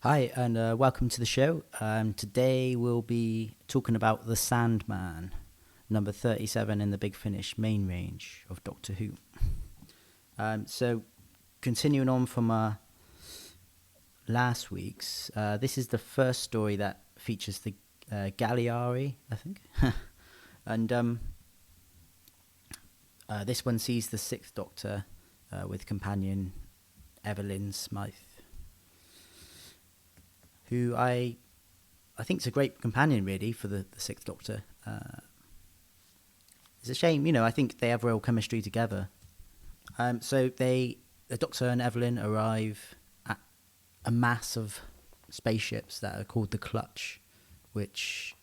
Hi, and welcome to the show. Today we'll be talking about the Sandman, number 37 in the Big Finish main range of Doctor Who. So, continuing on from last week's, this is the first story that features the Galliari, I think. and this one sees the Sixth Doctor with companion Evelyn Smythe, who I think is a great companion, really, for the Sixth Doctor. It's a shame, I think they have real chemistry together. So the Doctor and Evelyn arrive at a mass of spaceships that are called the Clutch, which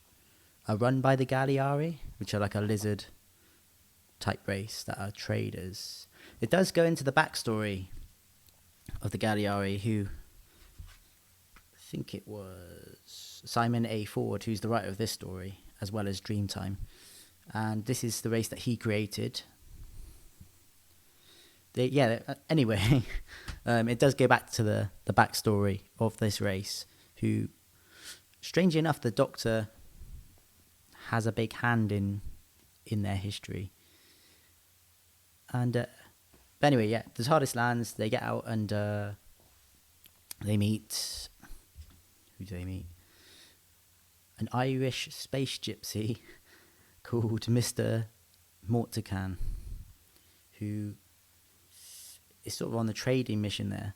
are run by the Galliari, which are like a lizard-type race that are traders. It does go into the backstory of the Galliari, who... I think it was Simon A. Ford, who's the writer of this story, as well as Dreamtime. And this is the race that he created. Anyway, it does go back to the backstory of this race, who, strangely enough, the Doctor has a big hand in their history. And, but anyway, the TARDIS lands, they get out and they meet... Who do they meet? An Irish space gypsy called Mr. Mortacam, who is sort of on the trading mission there.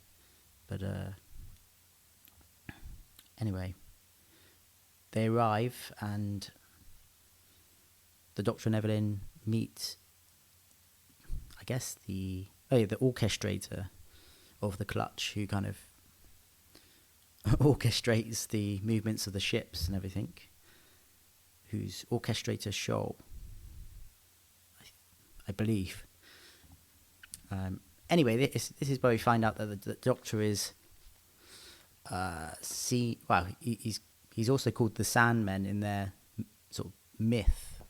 But anyway, they arrive and the Doctor and Evelyn meet, I guess, the orchestrator of the Clutch, who kind of orchestrates the movements of the ships and everything, who's orchestrator Shoal, I believe. Anyway, this is where we find out that the Doctor is he's also called the Sandman in their sort of myth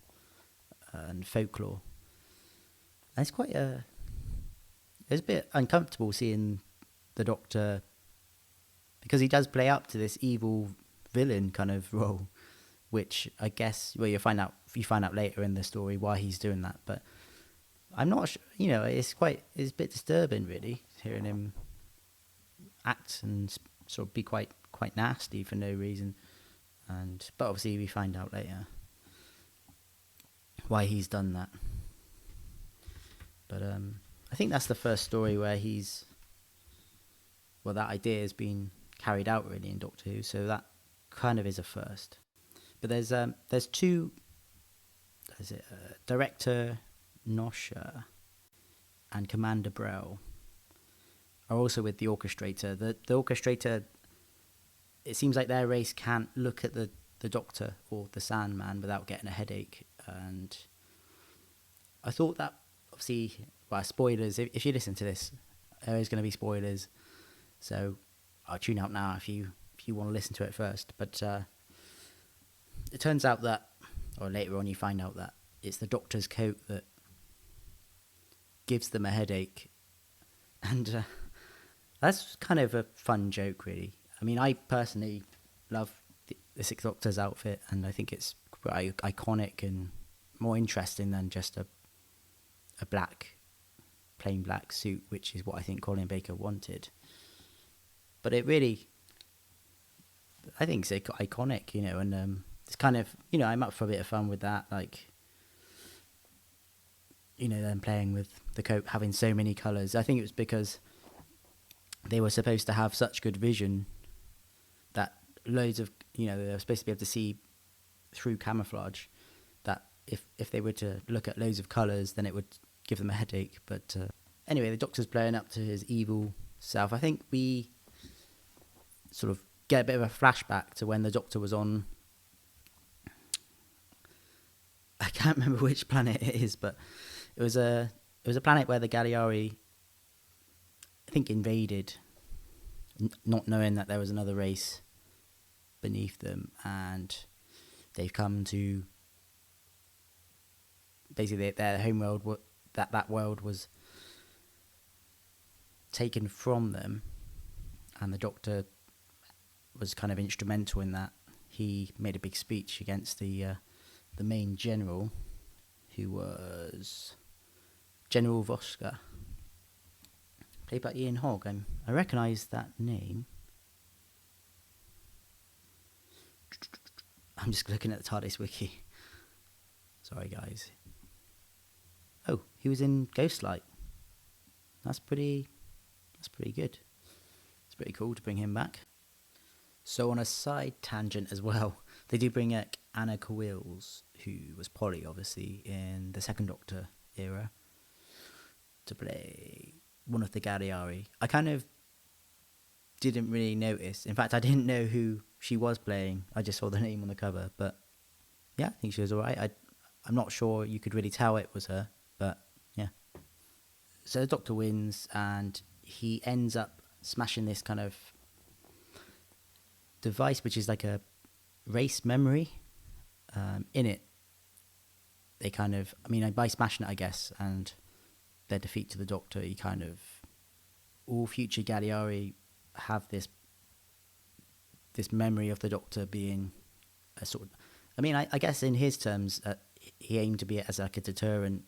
and folklore. And it's it's a bit uncomfortable seeing the Doctor, because he does play up to this evil villain kind of role, which I guess, well, you find out later in the story why he's doing that. But I'm not sure, it's a bit disturbing, really, hearing him act and sort of be quite nasty for no reason. But obviously we find out later why he's done that. But I think that's the first story where that idea has been carried out, really, in Doctor Who, so that kind of is a first. But there's two. Director Nosha and Commander Brell are also with the orchestrator. The orchestrator, it seems like their race can't look at the Doctor or the Sandman without getting a headache. And I thought that, obviously, spoilers, if you listen to this, there is going to be spoilers, so I'll tune out now if you want to listen to it first. But it turns out that, or later on you find out that it's the Doctor's coat that gives them a headache. And that's kind of a fun joke, really. I mean, I personally love the Sixth Doctor's outfit, and I think it's quite iconic and more interesting than just a plain black suit, which is what I think Colin Baker wanted. But it really, I think it's iconic, and it's kind of, I'm up for a bit of fun with that, like, them playing with the coat, having so many colours. I think it was because they were supposed to have such good vision that loads of, they were supposed to be able to see through camouflage, that if they were to look at loads of colours, then it would give them a headache. But anyway, the Doctor's playing up to his evil self. I think we sort of get a bit of a flashback to when the Doctor was on, I can't remember which planet it is, but it was a planet where the Galliari, I think, invaded, not knowing that there was another race beneath them, and they've come to, basically, their homeworld, that world was taken from them, and the Doctor was kind of instrumental in that. He made a big speech against the main general, who was General Voska, played by Ian Hogg. I recognise that name. I'm just looking at the TARDIS wiki. Sorry, guys. Oh, he was in Ghostlight. That's pretty good. It's pretty cool to bring him back. So on a side tangent as well, they do bring back Anna Kowils, who was Polly, obviously, in the Second Doctor era, to play one of the Galliari. I kind of didn't really notice. In fact, I didn't know who she was playing. I just saw the name on the cover. But yeah, I think she was all right. I'm not sure you could really tell it was her, but yeah. So the Doctor wins, and he ends up smashing this kind of device, which is like a race memory. In it, they kind of, by smashing it, I guess, and their defeat to the Doctor, he kind of, all future Galliari have this memory of the Doctor being a sort of, I guess in his terms, he aimed to be as like a deterrent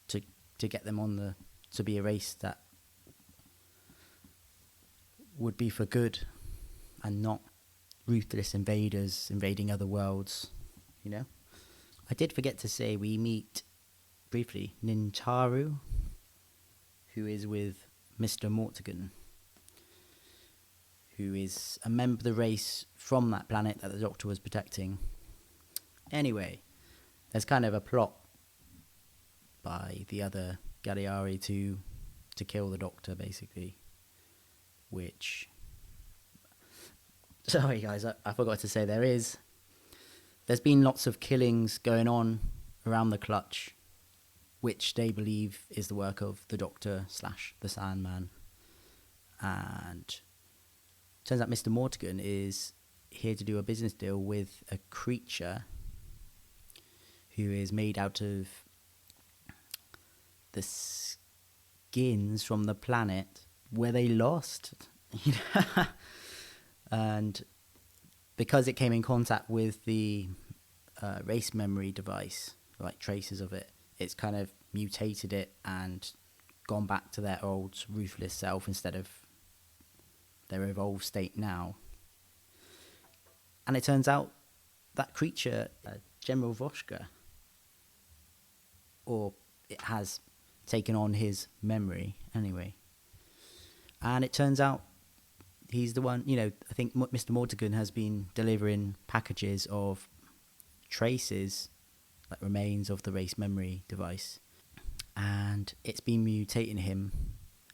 to get them on to be a race that would be for good and not ruthless invaders invading other worlds, I did forget to say we meet briefly Nintaru, who is with Mr. Mortigan, who is a member of the race from that planet that the Doctor was protecting. Anyway, there's kind of a plot by the other Galliari to kill the Doctor, basically, which... Sorry, guys, I forgot to say there's been lots of killings going on around the Clutch, which they believe is the work of the Doctor / the Sandman. And turns out Mr. Mortigan is here to do a business deal with a creature who is made out of the skins from the planet where they lost. And because it came in contact with the race memory device, like traces of it, it's kind of mutated it and gone back to their old ruthless self instead of their evolved state now. And it turns out that creature, General Voshka, or it has taken on his memory anyway. And it turns out he's the one, I think Mr. Mortigan has been delivering packages of traces, like remains of the race memory device. And it's been mutating him.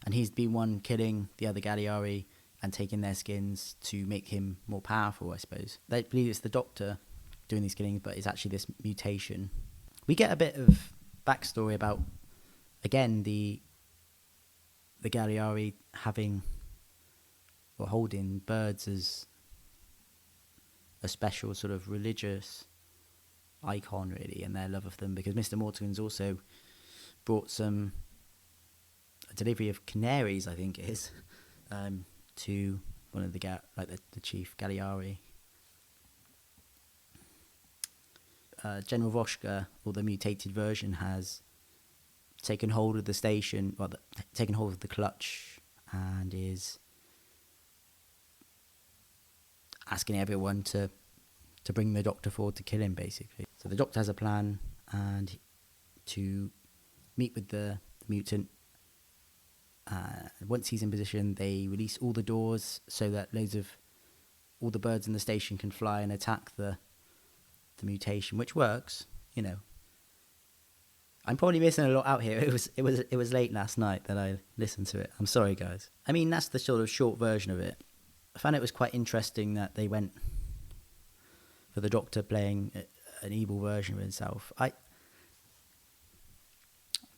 And he's been one killing the other Galliari and taking their skins to make him more powerful, I suppose. They believe it's the Doctor doing these killings, but it's actually this mutation. We get a bit of backstory about, again, the Galliari having or holding birds as a special sort of religious icon, really, and their love of them, because Mr. Mortigan's also brought a delivery of canaries, I think it is, to one of the chief Galliari. General Voshka, or the mutated version, has taken hold of the station, taken hold of the Clutch, and is asking everyone to bring the Doctor forward to kill him, basically. So the Doctor has a plan, and to meet with the mutant. Once he's in position, they release all the doors so that all the birds in the station can fly and attack the mutation, which works, I'm probably missing a lot out here. It was late last night that I listened to it. I'm sorry, guys. That's the sort of short version of it. I found it was quite interesting that they went for the Doctor playing an evil version of himself.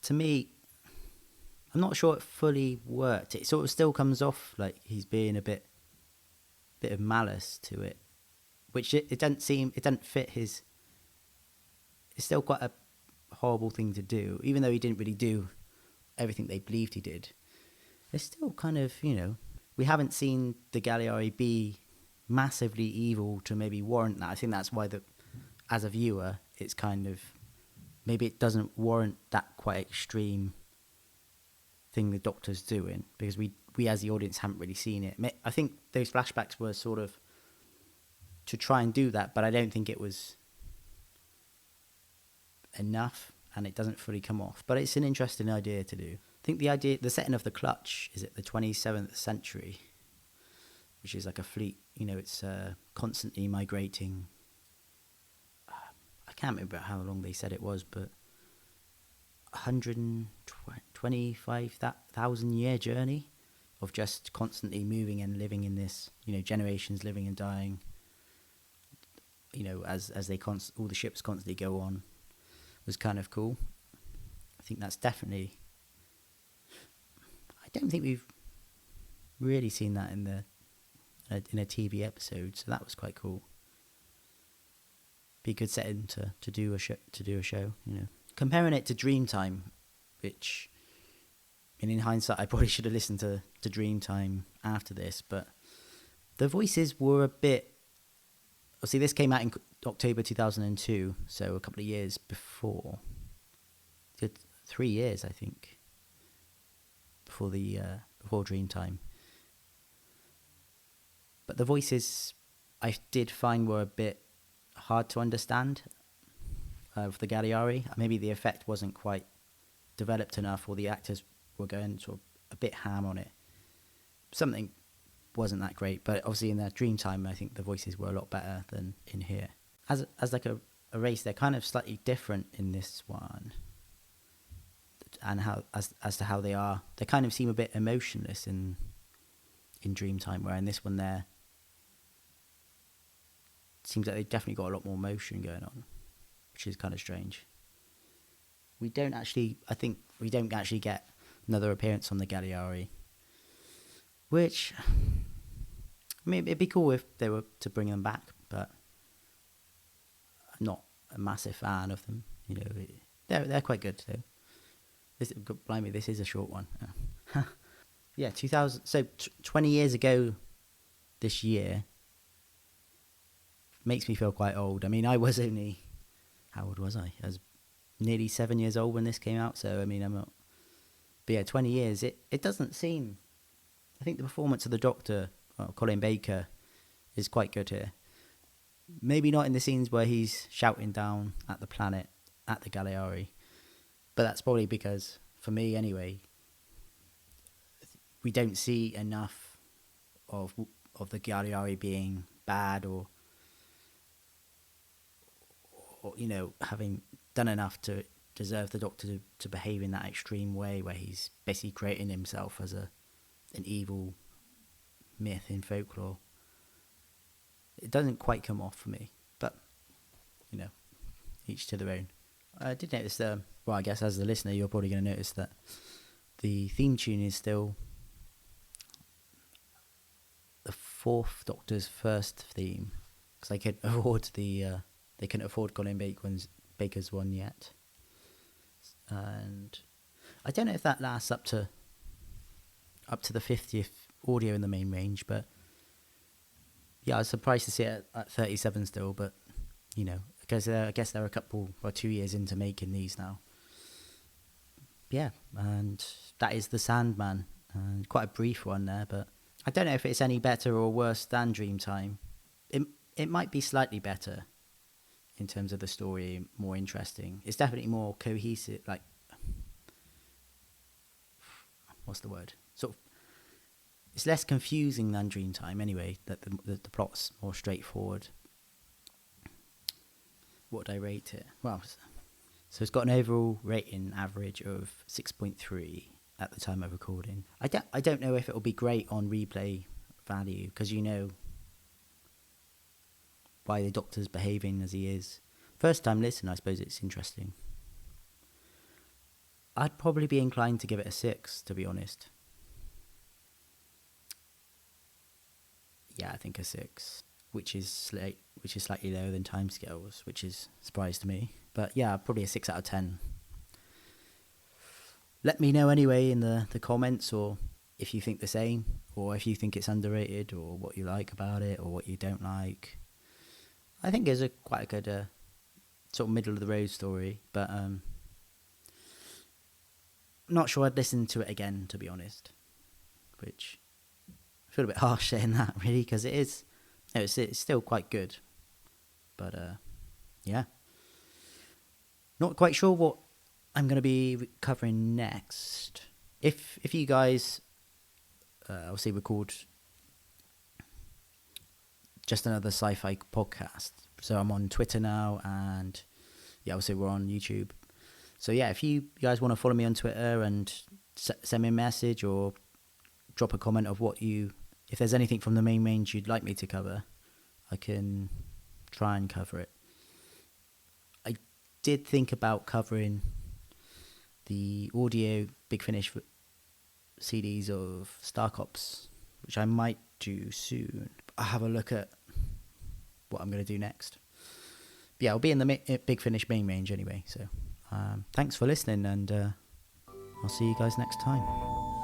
To me, I'm not sure it fully worked. It sort of still comes off like he's being a bit of malice to it, which it doesn't fit his. It's still quite a horrible thing to do, even though he didn't really do everything they believed he did. It's still kind of, we haven't seen the Galliari be massively evil to maybe warrant that. I think that's why as a viewer, it's kind of, maybe it doesn't warrant that quite extreme thing the Doctor's doing, because we as the audience haven't really seen it. I think those flashbacks were sort of to try and do that, but I don't think it was enough, and it doesn't fully come off. But it's an interesting idea to do. I think the setting of the clutch is at the 27th century, which is like a fleet, it's constantly migrating. I can't remember how long they said it was, but 125,000 year journey of just constantly moving and living in this, generations living and dying, as all the ships constantly go on, was kind of cool. I think that's definitely, I don't think we've really seen that in a TV episode, so that was quite cool. Be a good setting to do a show. Comparing it to Dreamtime, which, in hindsight, I probably should have listened to Dreamtime after this, but the voices were a bit. See, this came out in October 2002, so a couple of years before. 3 years, I think, before Dreamtime. But the voices I did find were a bit hard to understand of the Galliari. Maybe the effect wasn't quite developed enough, or the actors were going sort of a bit ham on it. Something wasn't that great, but obviously in that Dreamtime, I think the voices were a lot better than in here. As like a race, they're kind of slightly different in this one, and as to how they kind of seem a bit emotionless in Dreamtime, where in this one there seems like they definitely got a lot more emotion going on, which is kind of strange. I think we don't actually get another appearance on the Galliari, which, it'd be cool if they were to bring them back, but I'm not a massive fan of them. They're quite good though. Blimey, this is a short one. Yeah, 2000. So 20 years ago, this year, makes me feel quite old. I was only, how old was I? I was nearly 7 years old when this came out. So I'm not. But yeah, 20 years. It doesn't seem. I think the performance of the Doctor, Colin Baker, is quite good here. Maybe not in the scenes where he's shouting down at the planet at the Galliari, but that's probably because, for me anyway, we don't see enough of the Galliari being bad or having done enough to deserve the Doctor to behave in that extreme way, where he's basically creating himself as an evil myth in folklore. It doesn't quite come off for me, but each to their own. I did notice I guess as the listener, you're probably going to notice that the theme tune is still the Fourth Doctor's first theme, because they couldn't afford Colin Baker's one yet, and I don't know if that lasts up to the 50th audio in the main range, but yeah, I was surprised to see it at 37 still, but because I guess they're a couple or 2 years into making these now. Yeah, and that is the Sandman, and quite a brief one there, but I don't know if it's any better or worse than Dreamtime. It might be slightly better in terms of the story, more interesting. It's definitely more cohesive, like, what's the word? Sort of, it's less confusing than Dreamtime anyway, that the plot's more straightforward. What would I rate it? Well, so it's got an overall rating average of 6.3 at the time of recording. I don't know if it'll be great on replay value, because why the Doctor's behaving as he is. First time listen, I suppose it's interesting. I'd probably be inclined to give it a 6, to be honest. Yeah, I think a 6, which is slightly lower than timescales, which is a surprise to me. But yeah, probably a 6 out of 10. Let me know anyway in the comments, or if you think the same, or if you think it's underrated, or what you like about it, or what you don't like. I think it's quite a good sort of middle of the road story, but not sure I'd listen to it again, to be honest. Which I feel a bit harsh saying that, really, because it is, it's still quite good. But yeah, not quite sure what I'm going to be covering next. If you guys, obviously record just another sci-fi podcast. So I'm on Twitter now, and yeah, obviously we're on YouTube. So yeah, if you guys want to follow me on Twitter and send me a message or drop a comment of if there's anything from the main range you'd like me to cover, I can try and cover it. I did think about covering the audio Big Finish CDs of Star Cops, which I might do soon. I'll have a look at what I'm going to do next. But yeah, I'll be in the Big Finish main range anyway. So thanks for listening, and I'll see you guys next time.